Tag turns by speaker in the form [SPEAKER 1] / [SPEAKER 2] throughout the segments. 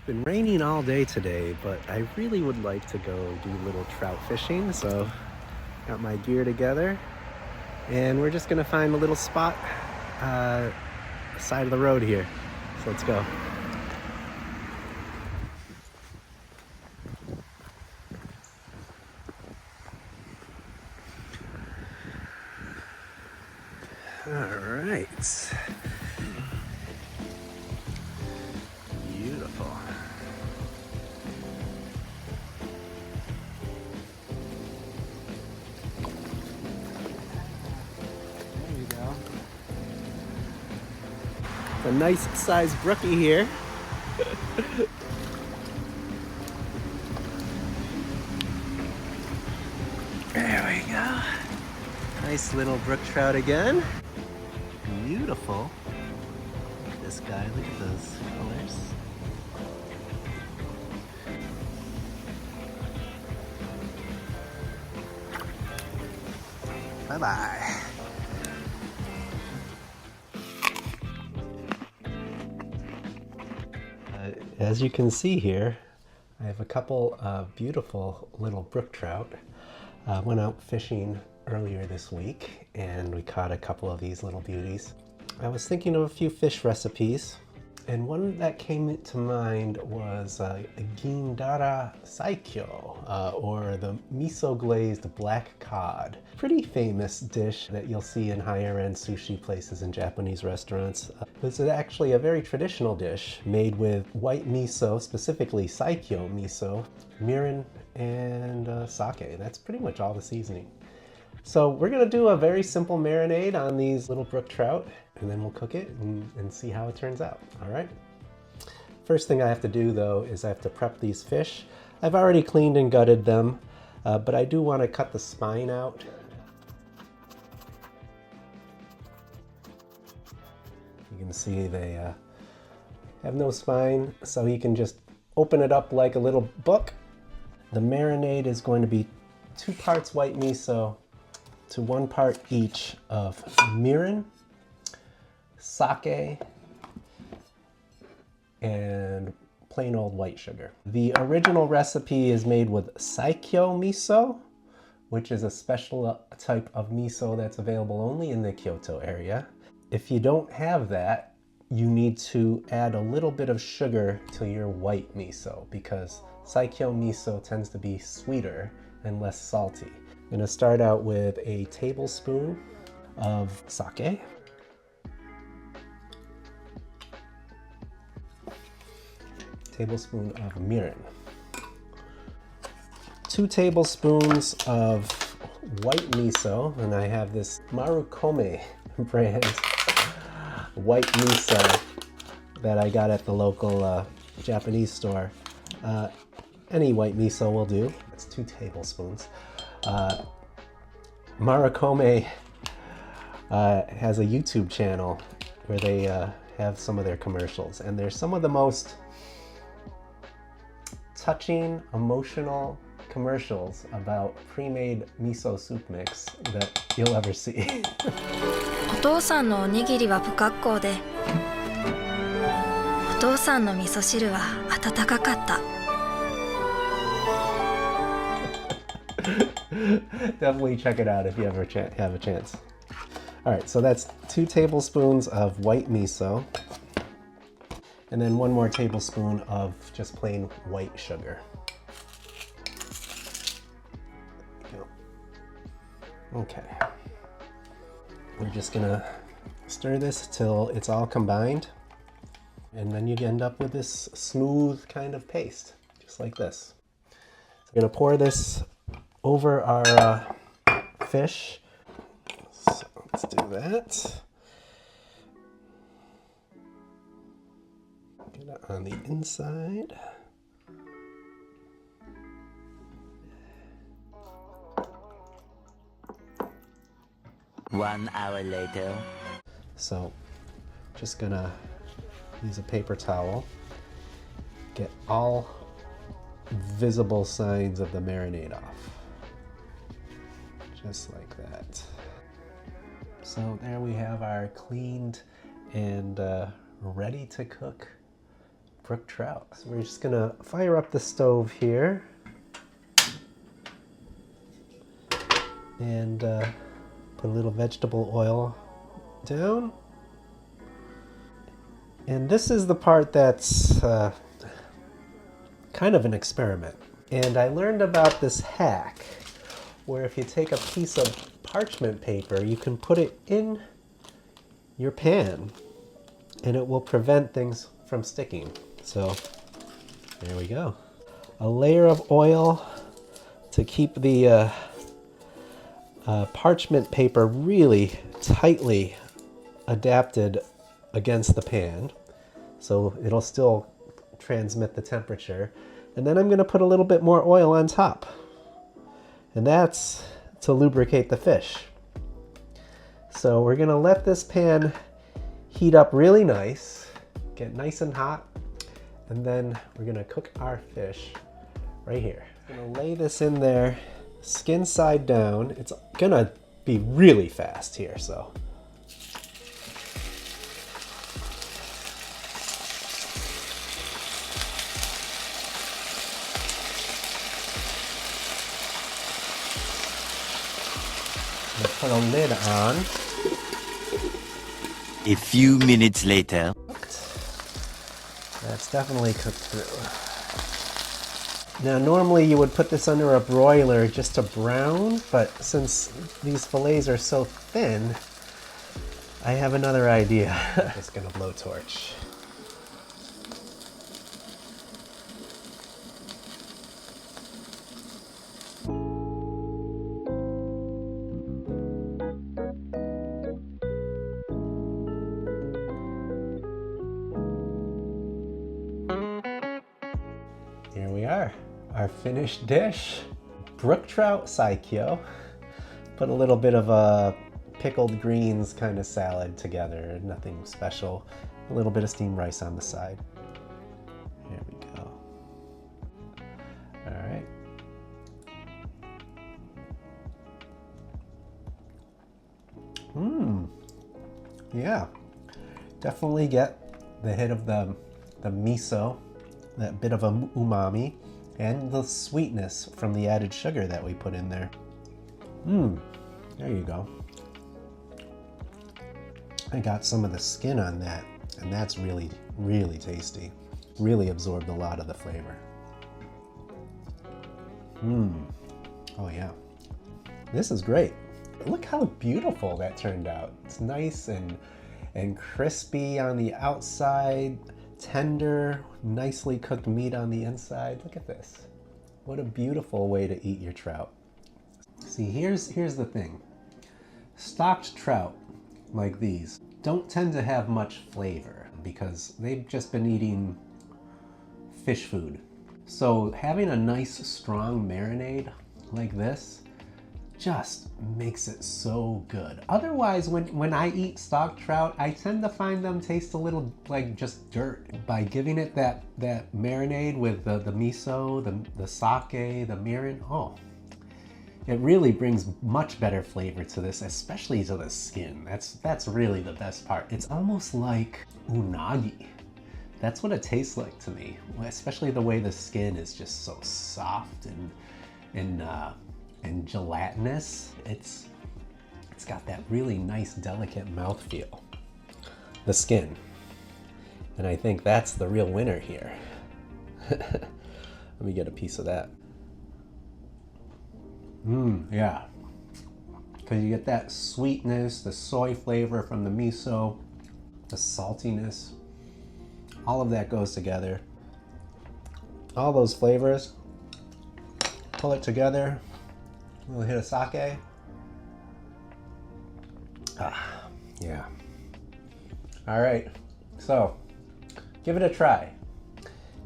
[SPEAKER 1] Been raining all day today, but I really would like to go do a little trout fishing, so got my gear together and we're just gonna find a little spot side of the road here. So let's go. All right. Beautiful. There you go. It's a nice sized brookie here. There we go. Nice little brook trout again. Beautiful. Look at this guy, look at those colors. Bye-bye. As you can see here, I have a couple of beautiful little brook trout. Went out fishing earlier this week and we caught a couple of these little beauties. I was thinking of a few fish recipes, and one that came to mind was Gindara Saikyo, or the Miso Glazed black cod. Pretty famous dish that you'll see in higher end sushi places and Japanese restaurants. This is actually a very traditional dish made with white miso, specifically Saikyo miso, mirin, and sake. That's pretty much all the seasoning. So we're gonna do a very simple marinade on these little brook trout, and then we'll cook it and see how it turns out, all right? First thing I have to do though is I have to prep these fish. I've already cleaned and gutted them, but I do want to cut the spine out. You can see they have no spine, so you can just open it up like a little book. The marinade is going to be 2 parts white miso to 1 part each of mirin, sake, and plain old white sugar. The original recipe is made with Saikyo miso, which is a special type of miso that's available only in the Kyoto area. If you don't have that, you need to add a little bit of sugar to your white miso because Saikyo miso tends to be sweeter and less salty. I'm going to start out with a tablespoon of sake, tablespoon of mirin, 2 tablespoons of white miso, and I have this Marukome brand white miso that I got at the local Japanese store. Any white miso will do. It's 2 tablespoons. Marukome has a YouTube channel where they have some of their commercials, and they're some of the most touching, emotional commercials about pre-made miso soup mix that you'll ever see.
[SPEAKER 2] お父さんのおにぎりは不格好で、お父さんの味噌汁は温かかった。
[SPEAKER 1] Definitely check it out if you ever have a chance. All right, so that's 2 tablespoons of white miso, and then 1 more tablespoon of just plain white sugar. Okay. We're just gonna stir this till it's all combined, and then you end up with this smooth kind of paste, just like this. So I'm gonna pour this over our fish. So let's do that. Get it on the inside.
[SPEAKER 3] One hour later.
[SPEAKER 1] So just gonna use a paper towel, get all visible signs of the marinade off. Just like that. So there we have our cleaned and ready to cook brook trout. So we're just gonna fire up the stove here and put a little vegetable oil down. And this is the part that's kind of an experiment. And I learned about this hack where if you take a piece of parchment paper, you can put it in your pan and it will prevent things from sticking. So there we go. A layer of oil to keep the parchment paper really tightly adapted against the pan, so it'll still transmit the temperature. And then I'm going to put a little bit more oil on top, and that's to lubricate the fish. So we're going to let this pan heat up really nice, get nice and hot, and then we're going to cook our fish right here. I'm going to lay this in there, skin side down. It's going to be really fast here, so. Put a lid on.
[SPEAKER 3] A few minutes later.
[SPEAKER 1] That's definitely cooked through. Now normally you would put this under a broiler just to brown, but since these fillets are so thin, I have another idea. Just gonna blowtorch. Here we are, our finished dish. Brook trout saikyo. Put a little bit of a pickled greens kind of salad together, nothing special. A little bit of steamed rice on the side. Here we go. All right. Yeah, definitely get the hit of the miso, that bit of umami, and the sweetness from the added sugar that we put in there. There you go. I got some of the skin on that, and that's really, really tasty. Really absorbed a lot of the flavor. Oh yeah. This is great. Look how beautiful that turned out. It's nice and crispy on the outside, tender, nicely cooked meat on the inside. Look at this. What a beautiful way to eat your trout. See, here's the thing. Stocked trout like these don't tend to have much flavor because they've just been eating fish food. So having a nice strong marinade like this just makes it so good. Otherwise, when I eat stocked trout, I tend to find them taste a little like just dirt. By giving it that marinade with the miso, the sake, the mirin, oh, it really brings much better flavor to this, especially to the skin. That's really the best part. It's almost like unagi. That's what it tastes like to me, especially the way the skin is just so soft and gelatinous. It's got that really nice, delicate mouthfeel. The skin. And I think that's the real winner here. Let me get a piece of that. Yeah. Because you get that sweetness, the soy flavor from the miso, the saltiness. All of that goes together. All those flavors, pull it together. A little hit of sake. Yeah. All right, so give it a try.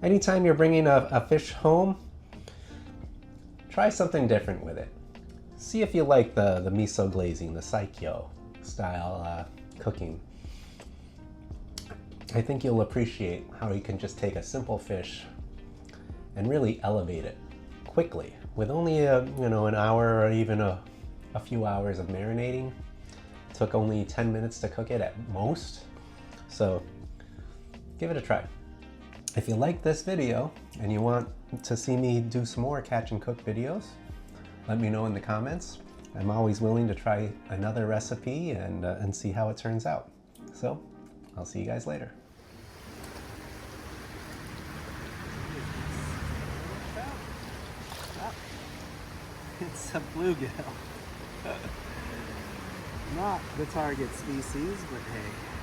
[SPEAKER 1] Anytime you're bringing a fish home, try something different with it. See if you like the miso glazing, the saikyo style cooking. I think you'll appreciate how you can just take a simple fish and really elevate it quickly with only an hour or even a few hours of marinating. It took only 10 minutes to cook it at most. So give it a try. If you like this video and you want to see me do some more catch and cook videos, let me know in the comments. I'm always willing to try another recipe and see how it turns out. So I'll see you guys later. It's a bluegill. Not the target species, but hey.